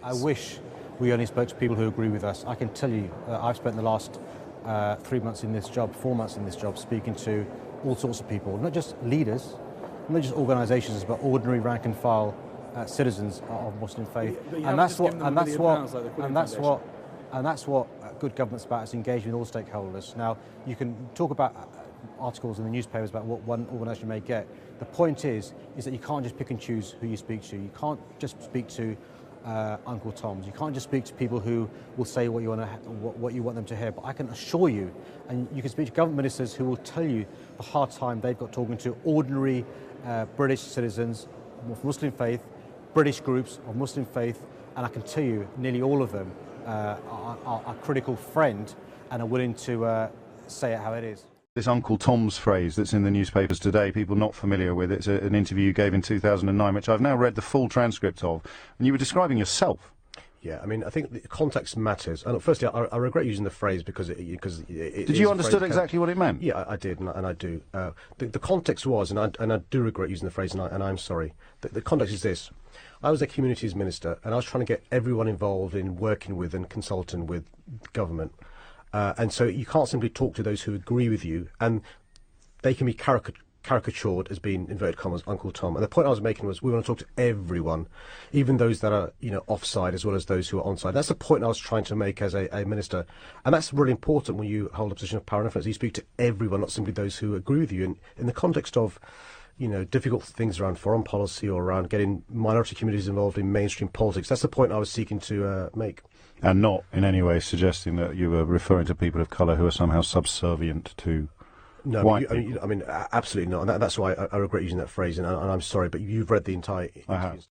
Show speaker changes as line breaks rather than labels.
I wish we only spoke to people who agree with us. I can tell you, I've spent the last 3 months in this job, 4 months in this job, speaking to all sorts of people, not just leaders, not just organisations, but ordinary rank and file citizens of Muslim faith. And that's what good government's about, is engaging with all stakeholders. Now, you can talk about articles in the newspapers about what one organisation may get. The point is that you can't just pick and choose who you speak to. You can't just speak to Uncle Toms. You can't just speak to people who will say what you want them to hear. But I can assure you, and you can speak to government ministers who will tell you the hard time they've got talking to ordinary British citizens of Muslim faith, British groups of Muslim faith, and I can tell you nearly all of them are a critical friend and are willing to say it how it is.
This Uncle Tom's phrase that's in the newspapers today, people not familiar with, it's an interview you gave in 2009, which I've now read the full transcript of, and you were describing yourself.
Yeah, I mean, I think the context matters. And firstly, I regret using the phrase because it
Did you understand exactly what it meant?
Yeah, I did, and I do. The context was, and I do regret using the phrase, and I'm sorry. The context is this. I was a communities minister, and I was trying to get everyone involved in working with and consulting with government. And so you can't simply talk to those who agree with you, and they can be caricatured as being, inverted commas, Uncle Tom. And the point I was making was we want to talk to everyone, even those that are, offside as well as those who are onside. That's the point I was trying to make as a minister. And that's really important when you hold a position of power and influence. You speak to everyone, not simply those who agree with you. And in the context of, difficult things around foreign policy or around getting minority communities involved in mainstream politics, that's the point I was seeking to make.
And not in any way suggesting that you were referring to people of colour who are somehow subservient to white people.
I mean, absolutely not. And that's why I regret using that phrase, and I'm sorry, but you've read the entire interview.